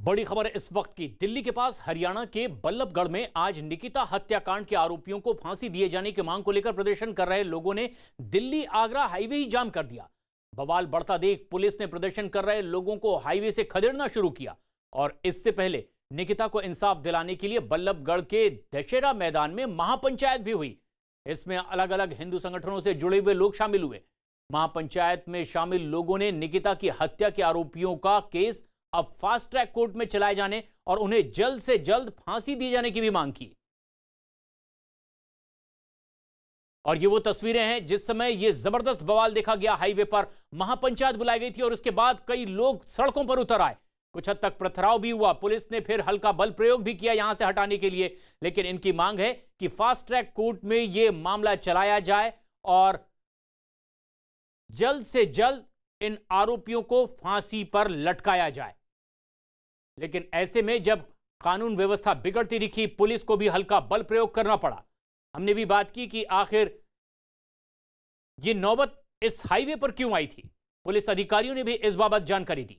बड़ी खबर है इस वक्त की। दिल्ली के पास हरियाणा के बल्लभगढ़ में आज निकिता हत्याकांड के आरोपियों को फांसी दिए जाने की मांग को लेकर प्रदर्शन कर रहे लोगों ने दिल्ली आगरा हाईवे ही जाम कर दिया। बवाल बढ़ता देख पुलिस ने प्रदर्शन कर रहे लोगों को हाईवे से खदेड़ना शुरू किया और इससे पहले निकिता को इंसाफ दिलाने के लिए बल्लभगढ़ के दशहरा मैदान में महापंचायत भी हुई। इसमें अलग अलग हिंदू संगठनों से जुड़े हुए लोग शामिल हुए। महापंचायत में शामिल लोगों ने निकिता की हत्या के आरोपियों का केस अब फास्ट ट्रैक कोर्ट में चलाए जाने और उन्हें जल्द से जल्द फांसी दी जाने की भी मांग की। और ये वो तस्वीरें हैं जिस समय ये जबरदस्त बवाल देखा गया। हाईवे पर महापंचायत बुलाई गई थी और उसके बाद कई लोग सड़कों पर उतर आए। कुछ हद तक पथराव भी हुआ। पुलिस ने फिर हल्का बल प्रयोग भी किया यहां से हटाने के लिए, लेकिन इनकी मांग है कि फास्ट ट्रैक कोर्ट में यह मामला चलाया जाए और जल्द से जल्द इन आरोपियों को फांसी पर लटकाया जाए। लेकिन ऐसे में जब कानून व्यवस्था बिगड़ती दिखी, पुलिस को भी हल्का बल प्रयोग करना पड़ा। हमने भी बात की कि आखिर ये नौबत इस हाईवे पर क्यों आई थी। पुलिस अधिकारियों ने भी इस बाबत जानकारी दी।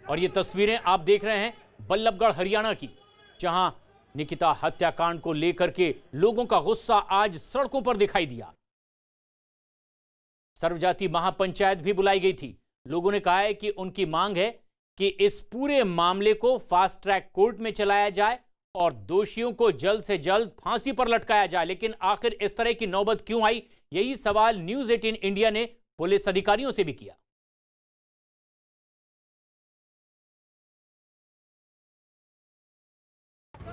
और ये तस्वीरें आप देख रहे हैं बल्लभगढ़ हरियाणा की, जहां निकिता हत्याकांड को लेकर के लोगों का गुस्सा आज सड़कों पर दिखाई दिया। सर्वजातीय महापंचायत भी बुलाई गई थी। लोगों ने कहा है कि उनकी मांग है कि इस पूरे मामले को फास्ट ट्रैक कोर्ट में चलाया जाए और दोषियों को जल्द से जल्द फांसी पर लटकाया जाए। लेकिन आखिर इस तरह की नौबत क्यों आई, यही सवाल न्यूज़ 18 इंडिया ने पुलिस अधिकारियों से भी किया।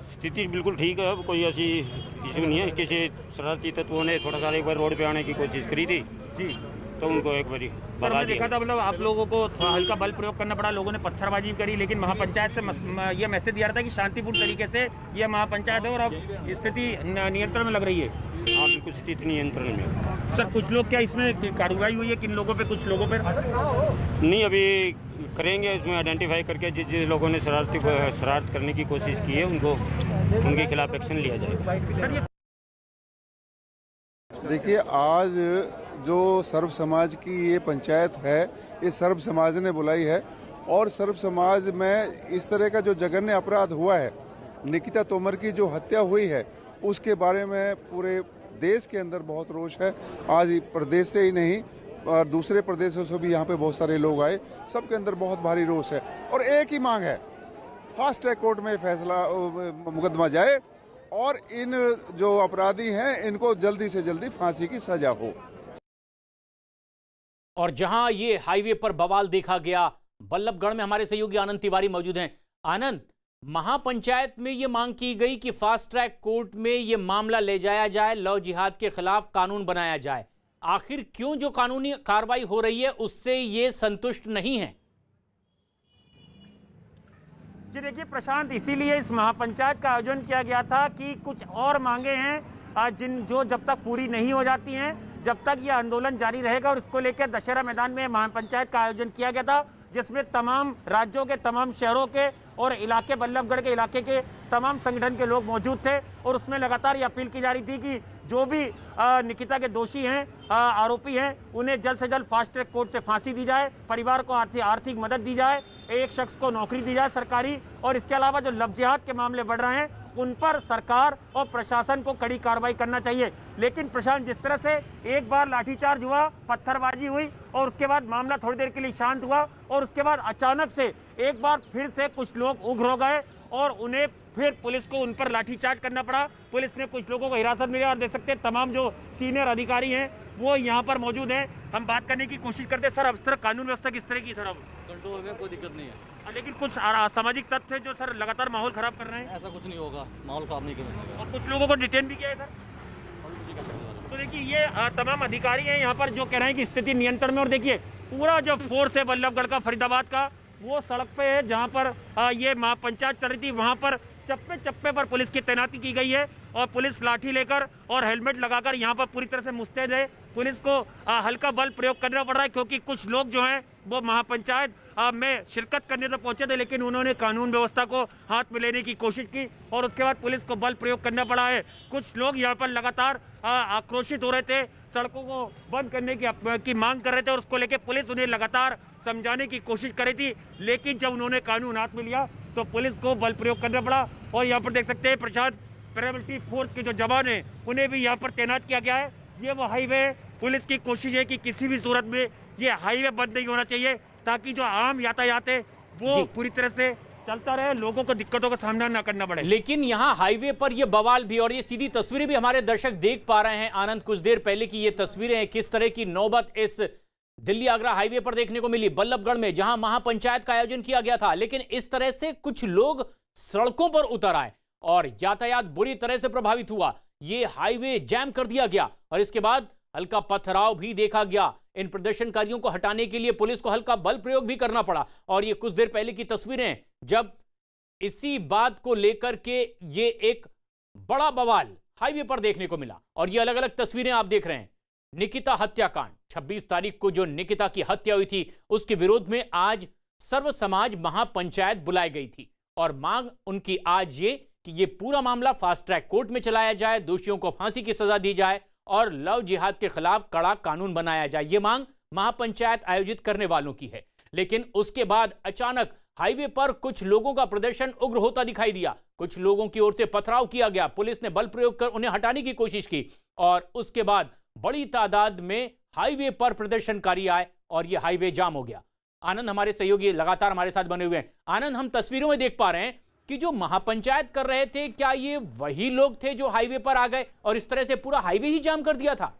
स्थिति बिल्कुल ठीक है, कोई ऐसी इशू नहीं है। किसी शरारती तत्वों ने थोड़ा सा एक बार रोड पे आने की कोशिश करी थी जी, तो उनको एक बारी भगा दिया। देखा था, मतलब आप लोगों को हल्का बल प्रयोग करना पड़ा, लोगों ने पत्थरबाजी करी, लेकिन महापंचायत से ये मैसेज दिया था कि शांतिपूर्ण तरीके से ये महापंचायत है और अब स्थिति नियंत्रण में लग रही है। हाँ बिल्कुल, स्थिति नियंत्रण में है। सर कुछ लोग क्या इसमें कार्रवाई हुई है, किन लोगों पे, कुछ लोगों पे नहीं, अभी करेंगे इसमें आइडेंटिफाई करके जिस लोगों ने शरारत करने की कोशिश की है उनके खिलाफ एक्शन लिया जाएगा। देखिए, आज जो सर्व समाज की ये पंचायत है, ये सर्व समाज ने बुलाई है और सर्व समाज में इस तरह का जो जघन्य अपराध हुआ है, निकिता तोमर की जो हत्या हुई है, उसके बारे में पूरे देश के अंदर बहुत रोष है। आज प्रदेश से ही नहीं और दूसरे प्रदेशों से भी यहाँ पे बहुत सारे लोग आए, सबके अंदर बहुत भारी रोष है और एक ही मांग है, फास्ट ट्रैक कोर्ट में फैसला मुकदमा जाए और इन जो अपराधी हैं इनको जल्दी से जल्दी फांसी की सजा हो। और जहां ये हाईवे पर बवाल देखा गया, बल्लभगढ़ में हमारे सहयोगी आनंद तिवारी मौजूद हैं। आनंद, महापंचायत में ये मांग की गई कि फास्ट ट्रैक कोर्ट में ये मामला ले जाया जाए, लव जिहाद के खिलाफ कानून बनाया जाए। आखिर क्यों जो कानूनी कार्रवाई हो रही है उससे ये संतुष्ट नहीं है? जी देखिए प्रशांत, इसीलिए इस महापंचायत का आयोजन किया गया था कि कुछ और मांगे हैं जो जब तक पूरी नहीं हो जाती हैं, जब तक ये आंदोलन जारी रहेगा। और इसको लेकर दशहरा मैदान में महापंचायत का आयोजन किया गया था, जिसमें तमाम राज्यों के, तमाम शहरों के और इलाके, बल्लभगढ़ के इलाके के तमाम संगठन के लोग मौजूद थे। और उसमें लगातार ये अपील की जा रही थी कि जो भी निकिता के दोषी हैं, आरोपी हैं, उन्हें जल्द से जल्द फास्ट ट्रैक कोर्ट से फांसी दी जाए, परिवार को आर्थिक मदद दी जाए, एक शख्स को नौकरी दी जाए सरकारी। और इसके अलावा जो लव जिहाद के मामले बढ़ रहे हैं उन पर सरकार और प्रशासन को कड़ी कार्रवाई करना चाहिए। लेकिन प्रशांत, जिस तरह से एक बार लाठीचार्ज हुआ, पत्थरबाजी हुई और उसके बाद मामला थोड़ी देर के लिए शांत हुआ और उसके बाद अचानक से एक बार फिर से कुछ लोग उग्र हो गए और उन्हें फिर पुलिस को उन पर लाठीचार्ज करना पड़ा। पुलिस ने कुछ लोगों को हिरासत में लिया और देख सकते हैं तमाम जो सीनियर अधिकारी हैं वो यहाँ पर मौजूद हैं। हम बात करने की कोशिश करते हैं। सर, अब इस तरह कानून व्यवस्था किस तरह की? सर, अब कंट्रोल में कोई दिक्कत नहीं है, लेकिन कुछ असामाजिक तत्व है जो सर लगातार माहौल खराब कर रहे हैं। ऐसा कुछ नहीं होगा, माहौल खराब नहीं करेंगे। और कुछ लोगों को डिटेन भी किया है सर। तो देखिए ये तमाम अधिकारी हैं यहाँ पर जो कह रहे हैं कि स्थिति नियंत्रण में। और देखिए पूरा जो फोर्स है बल्लभगढ़ का, फरीदाबाद का, वो सड़क पे है जहाँ पर ये महापंचायत चल रही थी। वहाँ पर चप्पे चप्पे पर पुलिस की तैनाती की गई है और पुलिस लाठी लेकर और हेलमेट लगाकर यहाँ पर पूरी तरह से मुस्तैद है। पुलिस को हल्का बल प्रयोग करना पड़ रहा है क्योंकि कुछ लोग जो हैं वो महापंचायत में शिरकत करने तो पहुंचे थे, लेकिन उन्होंने कानून व्यवस्था को हाथ में लेने की कोशिश की और उसके बाद पुलिस को बल प्रयोग करना पड़ा है। कुछ लोग यहाँ पर लगातार आक्रोशित हो रहे थे, सड़कों को बंद करने की मांग कर रहे थे और उसको लेकर पुलिस उन्हें लगातार समझाने की कोशिश कर रही थी, लेकिन जब उन्होंने कानून हाथ में लिया तो पुलिस को बल प्रयोग करना पड़ा। और यहाँ पर देख सकते हैं प्रशांत पैरामिलिट्री फोर्स के जो जवान हैं उन्हें भी यहाँ पर तैनात किया गया है। ये वो हाईवे पुलिस की कोशिश है कि किसी भी सूरत में ये हाईवे बंद नहीं होना चाहिए ताकि जो आम यातायात है वो पूरी तरह से चलता रहे, लोगों को दिक्कतों का सामना ना करना पड़े। लेकिन यहाँ हाईवे पर ये बवाल भी, और ये सीधी तस्वीरें भी हमारे दर्शक देख पा रहे हैं आनंद, कुछ देर पहले की ये तस्वीरें हैं, किस तरह की नौबत इस दिल्ली आगरा हाईवे पर देखने को मिली, बल्लभगढ़ में जहां महापंचायत का आयोजन किया गया था। लेकिन इस तरह से कुछ लोग सड़कों पर उतर आए और यातायात बुरी तरह से प्रभावित हुआ। ये हाईवे जैम कर दिया गया और इसके बाद हल्का पथराव भी देखा गया। इन प्रदर्शनकारियों को हटाने के लिए पुलिस को हल्का बल प्रयोग भी करना पड़ा। और ये कुछ देर पहले की तस्वीरें जब इसी बात को लेकर के ये एक बड़ा बवाल हाईवे पर देखने को मिला। और ये अलग अलग तस्वीरें आप देख रहे हैं। निकिता हत्याकांड, 26 तारीख को जो निकिता की हत्या हुई थी उसके विरोध में आज सर्व समाज महापंचायत बुलाई गई थी और मांग उनकी आज ये कि ये पूरा मामला फास्ट ट्रैक कोर्ट में चलाया जाए, दोषियों को फांसी की सजा दी जाए और लव जिहाद के खिलाफ कड़ा कानून बनाया जाए। ये मांग महापंचायत आयोजित करने वालों की है। लेकिन उसके बाद अचानक हाईवे पर कुछ लोगों का प्रदर्शन उग्र होता दिखाई दिया। कुछ लोगों की ओर से पथराव किया गया, पुलिस ने बल प्रयोग कर उन्हें हटाने की कोशिश की और उसके बाद बड़ी तादाद में हाईवे पर प्रदर्शनकारी आए और यह हाईवे जाम हो गया। आनंद हमारे सहयोगी लगातार हमारे साथ बने हुए हैं। आनंद, हम तस्वीरों में देख पा रहे हैं कि जो महापंचायत कर रहे थे, क्या ये वही लोग थे जो हाईवे पर आ गए और इस तरह से पूरा हाईवे ही जाम कर दिया था?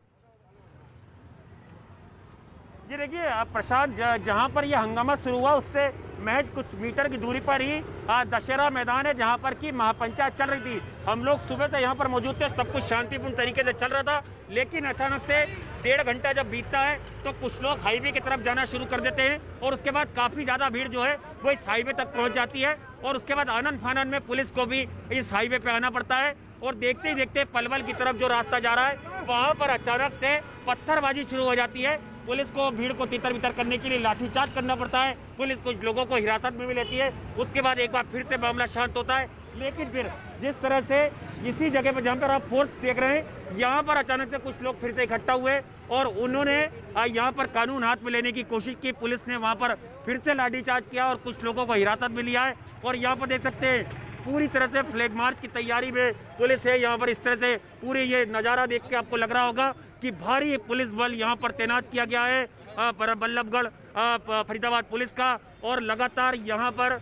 ये देखिए प्रशांत, जहां पर यह हंगामा शुरू हुआ उससे महज कुछ मीटर की दूरी पर ही दशहरा मैदान है जहां पर की महापंचायत चल रही थी। हम लोग सुबह से यहां पर मौजूद थे, सब कुछ शांतिपूर्ण तरीके से चल रहा था, लेकिन अचानक से 1.5 घंटा जब बीतता है तो कुछ लोग हाईवे की तरफ जाना शुरू कर देते हैं और उसके बाद काफ़ी ज़्यादा भीड़ जो है वो इस हाईवे तक पहुँच जाती है और उसके बाद आनन फानन में पुलिस को भी इस हाईवे पर आना पड़ता है। और देखते ही देखते पलवल की तरफ जो रास्ता जा रहा है वहाँ पर अचानक से पत्थरबाजी शुरू हो जाती है। पुलिस को भीड़ को तितर बितर करने के लिए लाठीचार्ज करना पड़ता है। पुलिस कुछ लोगों को हिरासत में भी लेती है। उसके बाद एक बार फिर से मामला शांत होता है, लेकिन फिर जिस तरह से इसी जगह पर जहाँ पर आप फोर्स देख रहे हैं यहाँ पर अचानक से कुछ लोग फिर से इकट्ठा हुए और उन्होंने यहाँ पर कानून हाथ में लेने की कोशिश की। पुलिस ने वहाँ पर फिर से लाठीचार्ज किया और कुछ लोगों को हिरासत में लिया है। और यहाँ पर देख सकते हैं पूरी तरह से फ्लैग मार्च की तैयारी में पुलिस है। यहाँ पर इस तरह से पूरे ये नज़ारा देख के आपको लग रहा होगा कि भारी पुलिस बल यहाँ पर तैनात किया गया है बल्लभगढ़ फरीदाबाद पुलिस का। और लगातार यहाँ पर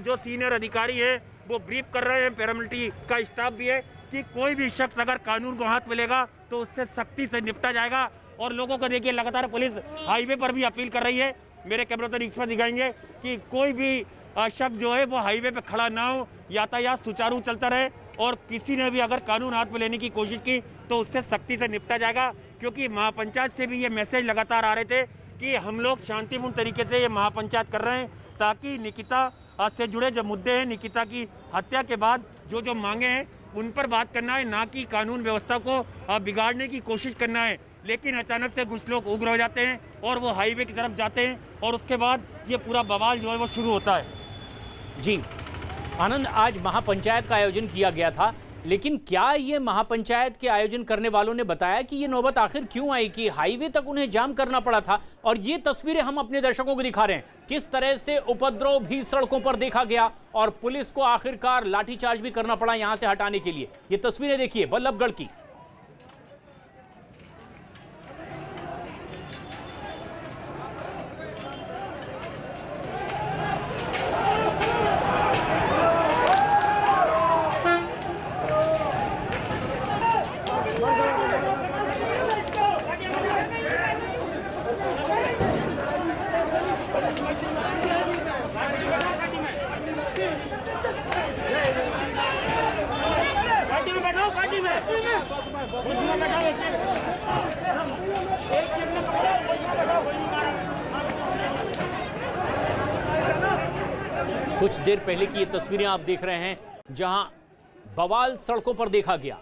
जो सीनियर अधिकारी है वो ब्रीफ कर रहे हैं, पैरामिलिट्री का स्टाफ भी है कि कोई भी शख्स अगर कानून को हाथ में लेगा तो उससे सख्ती से निपटा जाएगा। और लोगों को देखिए लगातार पुलिस हाईवे पर भी अपील कर रही है। मेरे कैमरा तो रिक्शा दिखाएंगे कि कोई भी शख्स जो है वो हाईवे पे खड़ा ना हो, यातायात सुचारू चलता रहे और किसी ने भी अगर कानून हाथ में लेने की कोशिश की तो उससे सख्ती से निपटा जाएगा। क्योंकि महापंचायत से भी ये मैसेज लगातार आ रहे थे कि हम लोग शांतिपूर्ण तरीके से ये महापंचायत कर रहे हैं ताकि निकिता से जुड़े जो मुद्दे हैं, निकिता की हत्या के बाद जो जो मांगे हैं उन पर बात करना है, ना कि कानून व्यवस्था को बिगाड़ने की कोशिश करना है। लेकिन अचानक से कुछ लोग उग्र हो जाते हैं और वो हाईवे की तरफ जाते हैं और उसके बाद ये पूरा बवाल जो है वो शुरू होता है। जी आनंद, आज महापंचायत का आयोजन किया गया था, लेकिन क्या ये महापंचायत के आयोजन करने वालों ने बताया कि ये नौबत आखिर क्यों आई कि हाईवे तक उन्हें जाम करना पड़ा था? और ये तस्वीरें हम अपने दर्शकों को दिखा रहे हैं, किस तरह से उपद्रव भी सड़कों पर देखा गया और पुलिस को आखिरकार लाठीचार्ज भी करना पड़ा यहां से हटाने के लिए। ये तस्वीरें देखिए बल्लभगढ़ की। कुछ देर पहले की ये तस्वीरें आप देख रहे हैं जहां बवाल सड़कों पर देखा गया।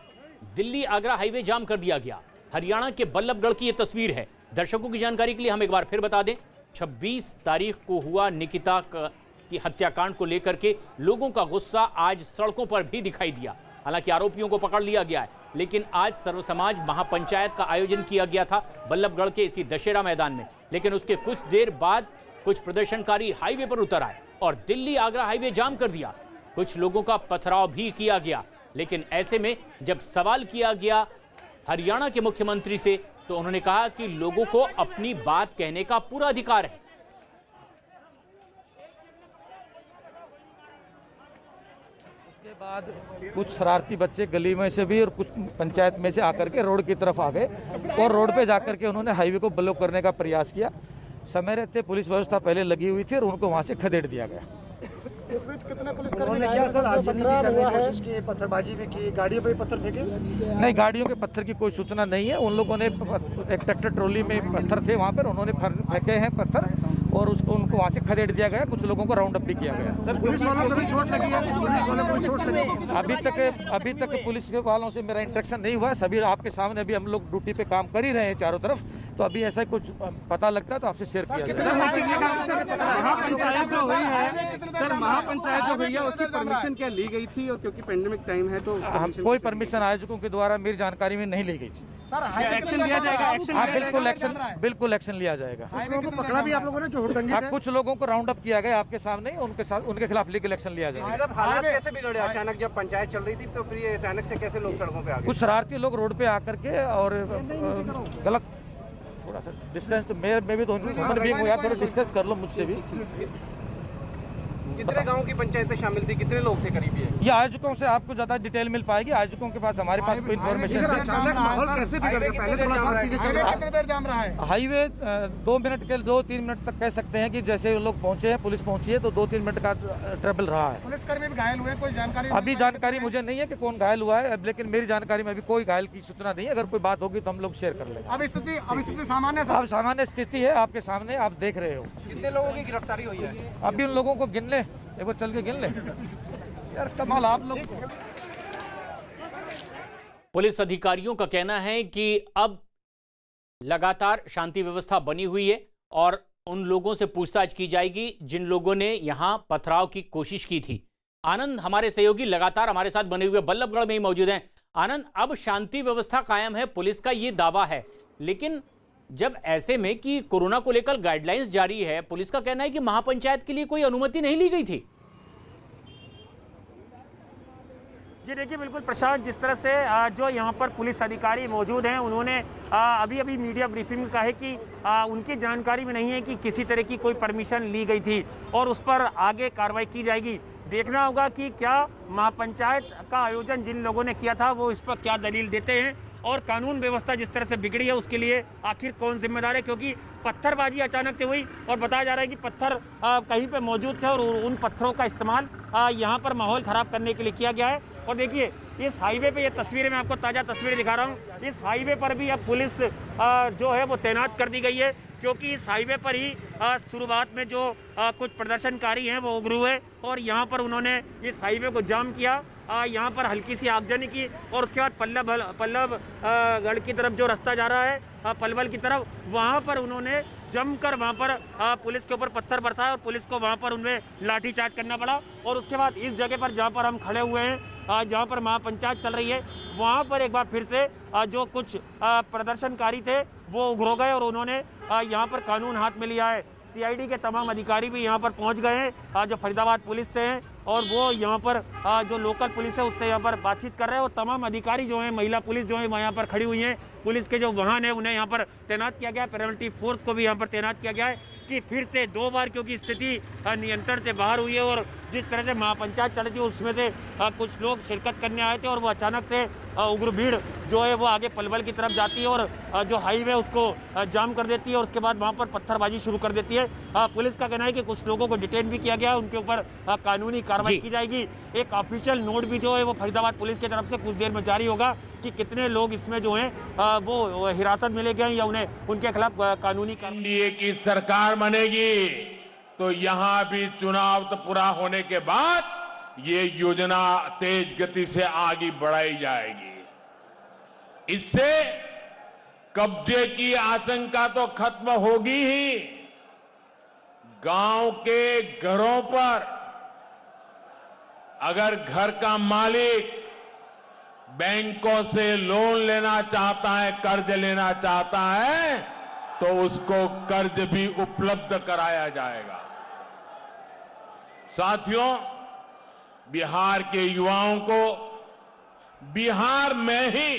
दिल्ली आगरा हाईवे जाम कर दिया गया। हरियाणा के बल्लभगढ़ की यह तस्वीर है। दर्शकों की जानकारी के लिए हम एक बार फिर बता दें, 26 तारीख को हुआ निकिता की हत्याकांड को लेकर के लोगों का गुस्सा आज सड़कों पर भी दिखाई दिया। हालांकि आरोपियों को पकड़ लिया गया है, लेकिन आज सर्व समाज महापंचायत का आयोजन किया गया था बल्लभगढ़ के इसी दशहरा मैदान में। लेकिन उसके कुछ देर बाद कुछ प्रदर्शनकारी हाईवे पर उतर आए और दिल्ली आगरा हाईवे जाम कर दिया। कुछ लोगों का पथराव भी किया गया। लेकिन ऐसे में जब सवाल किया गया हरियाणा के मुख्यमंत्री से, तो उन्होंने कहा कि लोगों को अपनी बात कहने का पूरा अधिकार है। उसके बाद कुछ शरारती बच्चे गली में से भी और कुछ पंचायत में से आकर के रोड की तरफ आ गए और रोड पे जाकर के उन्होंने हाईवे को ब्लॉक करने का प्रयास किया। समय रहते पुलिस व्यवस्था पहले लगी हुई थी और उनको वहां से खदेड़ दिया गया। इस बीच कितने पुलिसकर्मी ने क्या सर आगजनी करने की कोशिश की, पत्थरबाजी भी की, गाड़ियों पे पत्थर फेंके? नहीं, गाड़ियों के पत्थर की कोई सूचना नहीं है। उन लोगों ने एक ट्रैक्टर ट्रॉली में पत्थर थे वहाँ पर, उन्होंने फेंके हैं पत्थर और उसको उनको वहाँ से खदेड़ दिया गया। कुछ लोगों को राउंड अप भी किया गया। सर पुलिस वालों को भी चोट लगी है? कुछ पुलिस वालों को भी चोट लगी है? अभी तक पुलिस वालों से मेरा इंटरेक्शन नहीं हुआ है। सभी आपके सामने अभी हम लोग ड्यूटी पे काम कर ही रहे हैं चारों तरफ, तो अभी ऐसा कुछ पता लगता है तो आपसे शेयर किया जाएगा। महापंचायत जो हुई है सर, महापंचायत जो हुई है उसकी परमिशन क्या ली गई थी? और क्योंकि पेंडेमिक टाइम है तो कोई परमिशन आयोजकों के द्वारा मेरी जानकारी में नहीं ली गई थी। सर एक्शन लिया जाएगा? हाँ, बिल्कुल एक्शन लिया जाएगा। कुछ लोगों को पकड़ा भी आप लोगों ने जो हुड़दंगी थे? कुछ लोगों को राउंड अप किया गया आपके सामने, उनके खिलाफ लीगल एक्शन लिया जाएगा। हालात कैसे बिगड़े अचानक? जब पंचायत चल रही थी तो फिर ये अचानक से कैसे लोग सड़कों पे आ गए? कुछ शरारती लोग रोड पे आकर के और गलत थोड़ा सा डिस्टेंस, तो मैं भी तो ह्यूमन बीइंग हूं यार, थोड़ा डिस्टेंस कर लो मुझसे भी। कितने गांव की पंचायतें शामिल थी? कितने लोग थे करीब? ये आयोजकों से आपको ज्यादा डिटेल मिल पाएगी। आयोजकों के पास हमारे पास कोई इन्फॉर्मेशन नहीं। अचानक माहौल कैसे बिगड़ गया? पहले थोड़ा शांति से चल रहा है। कितनी देर जाम रहा है हाईवे? 2-3 मिनट तक कह सकते हैं कि जैसे लोग पहुंचे हैं, पुलिस पहुंची है, तो 2-3 मिनट का ट्रबल रहा है। पुलिसकर्मी भी घायल हुए? कोई जानकारी? अभी जानकारी मुझे नहीं है कि कौन घायल हुआ है, लेकिन मेरी जानकारी में अभी कोई घायल की सूचना नहीं है। अगर कोई बात होगी तो हम लोग शेयर कर लेंगे। अब स्थिति सामान्य? अब सामान्य स्थिति है, आपके सामने आप देख रहे हो। कितने लोगों की गिरफ्तारी हुई है? अभी उन लोगों को गिन ले, एक बार चल के गिन ले यार, कमाल आप लोग। पुलिस अधिकारियों का कहना है कि अब लगातार शांति व्यवस्था बनी हुई है और उन लोगों से पूछताछ की जाएगी जिन लोगों ने यहां पथराव की कोशिश की थी। आनंद हमारे सहयोगी लगातार हमारे साथ बने हुए बल्लभगढ़ में ही मौजूद हैं। आनंद, अब शांति व्यवस्था कायम है, पुलिस का ये दावा है, लेकिन जब ऐसे में कि कोरोना को लेकर गाइडलाइंस जारी है, पुलिस का कहना है कि महापंचायत के लिए कोई अनुमति नहीं ली गई थी। जी देखिए, बिल्कुल प्रशांत, जिस तरह से जो यहाँ पर पुलिस अधिकारी मौजूद हैं, उन्होंने अभी मीडिया ब्रीफिंग में कहा है कि उनकी जानकारी में नहीं है कि किसी तरह की कोई परमिशन ली गई थी और उस पर आगे कार्रवाई की जाएगी। देखना होगा कि क्या महापंचायत का आयोजन जिन लोगों ने किया था वो इस पर क्या दलील देते हैं और कानून व्यवस्था जिस तरह से बिगड़ी है उसके लिए आखिर कौन जिम्मेदार है, क्योंकि पत्थरबाजी अचानक से हुई और बताया जा रहा है कि पत्थर कहीं पे मौजूद थे और उन पत्थरों का इस्तेमाल यहाँ पर माहौल ख़राब करने के लिए किया गया है। और देखिए, इस हाईवे पे ये तस्वीरें मैं आपको ताज़ा तस्वीरें दिखा रहा हूँ। इस हाईवे पर भी अब पुलिस जो है वो तैनात कर दी गई है, क्योंकि इस हाईवे पर ही शुरुआत में जो कुछ प्रदर्शनकारी हैं वो उग्र हुए और यहाँ पर उन्होंने इस हाईवे को जाम किया। यहाँ पर हल्की सी आगजनी की और उसके बाद पल्लभगढ़ की तरफ जो रास्ता जा रहा है पलवल की तरफ, वहाँ पर उन्होंने जमकर वहाँ पर पुलिस के ऊपर पत्थर बरसाया और पुलिस को वहाँ पर उनमें लाठीचार्ज करना पड़ा। और उसके बाद इस जगह पर जहाँ पर हम खड़े हुए हैं, जहाँ पर महापंचायत चल रही है, वहाँ पर एक बार फिर से जो कुछ प्रदर्शनकारी थे वो उग्र हो गए और उन्होंने यहाँ पर कानून हाथ में लिया है। सीआईडी के तमाम अधिकारी भी यहाँ पर पहुँच गए हैं जो फरीदाबाद पुलिस से हैं और वो यहाँ पर जो लोकल पुलिस है उससे यहाँ पर बातचीत कर रहे हैं और तमाम अधिकारी जो हैं, महिला पुलिस जो है यहाँ पर खड़ी हुई हैं। पुलिस के जो वाहन है उन्हें यहाँ पर तैनात किया गया है, पैरामिलिट्री फोर्स को भी यहाँ पर तैनात किया गया है कि फिर से 2 बार, क्योंकि स्थिति नियंत्रण से बाहर हुई है और जिस तरह से महापंचायत चल रही थी उसमें से कुछ लोग शिरकत करने आए थे और वो अचानक से उग्र भीड़ जो है वो आगे पलवल की तरफ जाती है और जो हाईवे उसको जाम कर देती है और उसके बाद वहाँ पर पत्थरबाजी शुरू कर देती है। पुलिस का कहना है कि कुछ लोगों को डिटेन भी किया गया है, उनके ऊपर कानूनी कार्रवाई की जाएगी। एक ऑफिशियल नोट भी जो है वो फरीदाबाद पुलिस की तरफ से कुछ देर में जारी होगा कि कितने लोग इसमें जो हैं वो हिरासत में ले गए या उन्हें उनके खिलाफ कानूनी कार्रवाई। एनडीए की सरकार बनेगी तो यहां भी चुनाव तो पूरा होने के बाद ये योजना तेज गति से आगे बढ़ाई जाएगी। इससे कब्जे की आशंका तो खत्म होगी ही, गांव के घरों पर अगर घर का मालिक बैंकों से लोन लेना चाहता है, कर्ज लेना चाहता है, तो उसको कर्ज भी उपलब्ध कराया जाएगा। साथियों, बिहार के युवाओं को बिहार में ही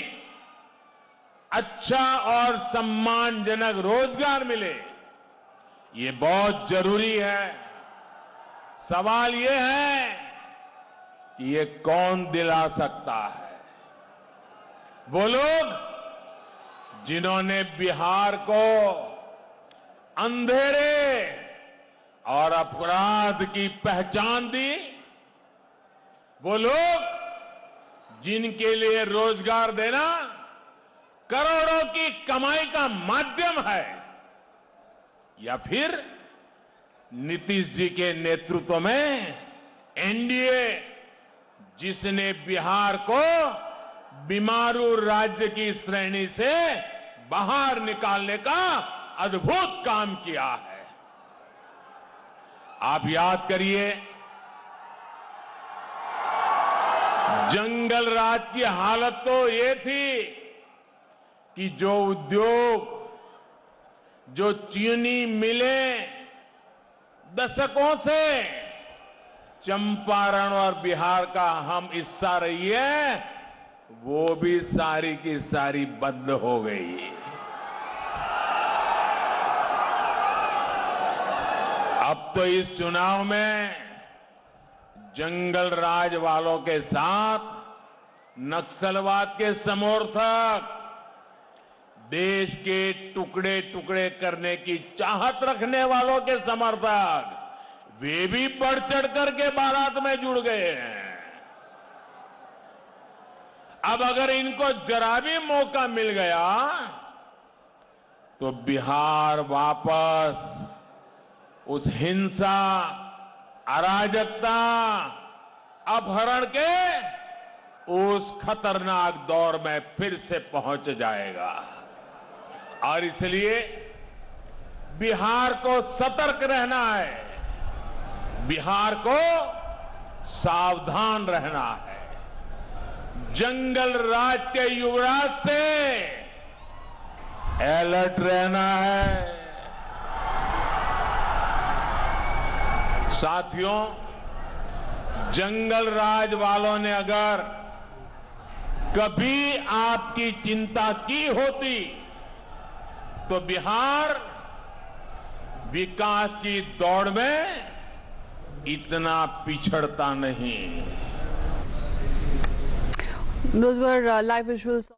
अच्छा और सम्मानजनक रोजगार मिले, ये बहुत जरूरी है। सवाल ये है कि ये कौन दिला सकता है? वो लोग जिन्होंने बिहार को अंधेरे और अपराध की पहचान दी, वो लोग जिनके लिए रोजगार देना करोड़ों की कमाई का माध्यम है, या फिर नीतीश जी के नेतृत्व में एनडीए, जिसने बिहार को बीमारू राज्य की श्रेणी से बाहर निकालने का अद्भुत काम किया है। आप याद करिए, जंगल राज की हालत तो ये थी कि जो उद्योग, जो चीनी मिलें दशकों से चंपारण और बिहार का हम हिस्सा रही है, वो भी सारी की सारी बंद हो गई। अब तो इस चुनाव में जंगल राज वालों के साथ नक्सलवाद के समर्थक, देश के टुकड़े टुकड़े करने की चाहत रखने वालों के समर्थक, वे भी बढ़ चढ़ करके बारात में जुड़ गए हैं। अब अगर इनको जरा भी मौका मिल गया तो बिहार वापस उस हिंसा, अराजकता, अपहरण के उस खतरनाक दौर में फिर से पहुंच जाएगा। और इसलिए बिहार को सतर्क रहना है, बिहार को सावधान रहना है, जंगल राज के युवराज से अलर्ट रहना है। साथियों, जंगल राज वालों ने अगर कभी आपकी चिंता की होती तो बिहार विकास की दौड़ में इतना पिछड़ता नहीं। Those were live visuals.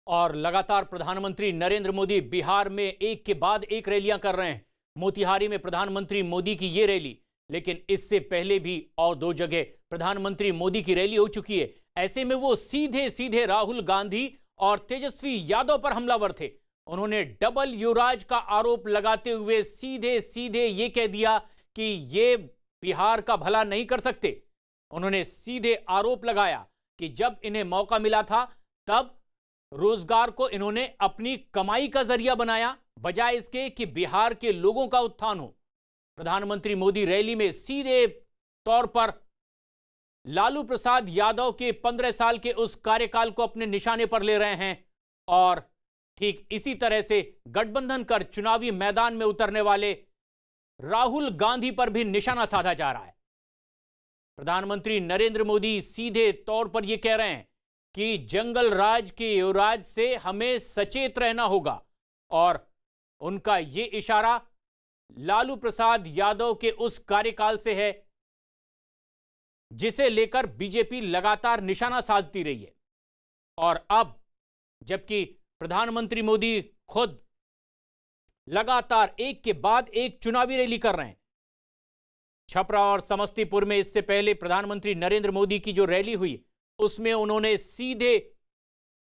और लगातार प्रधानमंत्री नरेंद्र मोदी बिहार में एक के बाद एक रैलियां कर रहे हैं। मोतिहारी में प्रधानमंत्री मोदी की ये रैली, लेकिन इससे पहले भी और दो जगह प्रधानमंत्री मोदी की रैली हो चुकी है। ऐसे में वो सीधे सीधे राहुल गांधी और तेजस्वी यादव पर हमलावर थे। उन्होंने डबल युवराज का आरोप लगाते हुए सीधे सीधे ये कह दिया कि ये बिहार का भला नहीं कर सकते। उन्होंने सीधे आरोप लगाया कि जब इन्हें मौका मिला था तब रोजगार को इन्होंने अपनी कमाई का जरिया बनाया, बजाय इसके कि बिहार के लोगों का उत्थान हो। प्रधानमंत्री मोदी रैली में सीधे तौर पर लालू प्रसाद यादव के 15 साल के उस कार्यकाल को अपने निशाने पर ले रहे हैं और ठीक इसी तरह से गठबंधन कर चुनावी मैदान में उतरने वाले राहुल गांधी पर भी निशाना साधा जा रहा है। प्रधानमंत्री नरेंद्र मोदी सीधे तौर पर यह कह रहे हैं कि जंगल राज के युवराज से हमें सचेत रहना होगा और उनका यह इशारा लालू प्रसाद यादव के उस कार्यकाल से है जिसे लेकर बीजेपी लगातार निशाना साधती रही है। और अब जबकि प्रधानमंत्री मोदी खुद लगातार एक के बाद एक चुनावी रैली कर रहे हैं, छपरा और समस्तीपुर में इससे पहले प्रधानमंत्री नरेंद्र मोदी की जो रैली हुई उसमें उन्होंने सीधे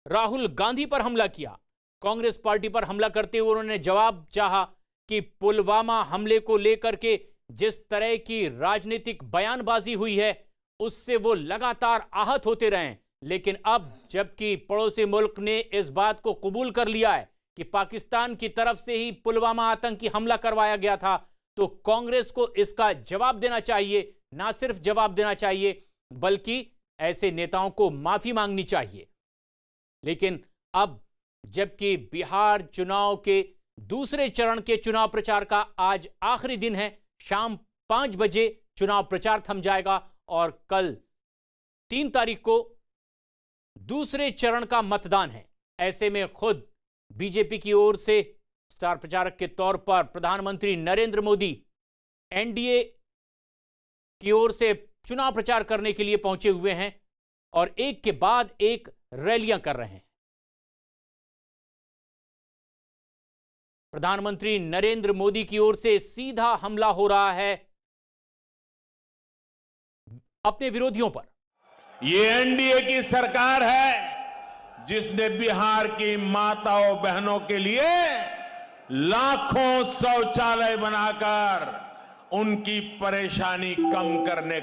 राहुल गांधी पर हमला किया। कांग्रेस पार्टी पर हमला करते हुए उन्होंने जवाब चाहा कि पुलवामा हमले को लेकर के जिस तरह की राजनीतिक बयानबाजी हुई है उससे वो लगातार आहत होते रहे। लेकिन अब जबकि पड़ोसी मुल्क ने इस बात को कबूल कर लिया है कि पाकिस्तान की तरफ से ही पुलवामा आतंकी हमला करवाया गया था, तो कांग्रेस को इसका जवाब देना चाहिए। ना सिर्फ जवाब देना चाहिए बल्कि ऐसे नेताओं को माफी मांगनी चाहिए। लेकिन अब जबकि बिहार चुनाव के दूसरे चरण के चुनाव प्रचार का आज आखिरी दिन है, शाम 5 बजे चुनाव प्रचार थम जाएगा और कल 3 तारीख को दूसरे चरण का मतदान है। ऐसे में खुद बीजेपी की ओर से स्टार प्रचारक के तौर पर प्रधानमंत्री नरेंद्र मोदी एनडीए की ओर से चुनाव प्रचार करने के लिए पहुंचे हुए हैं और एक के बाद एक रैलियां कर रहे हैं। प्रधानमंत्री नरेंद्र मोदी की ओर से सीधा हमला हो रहा है अपने विरोधियों पर। ये एनडीए की सरकार है जिसने बिहार की माताओं बहनों के लिए लाखों शौचालय बनाकर उनकी परेशानी कम करने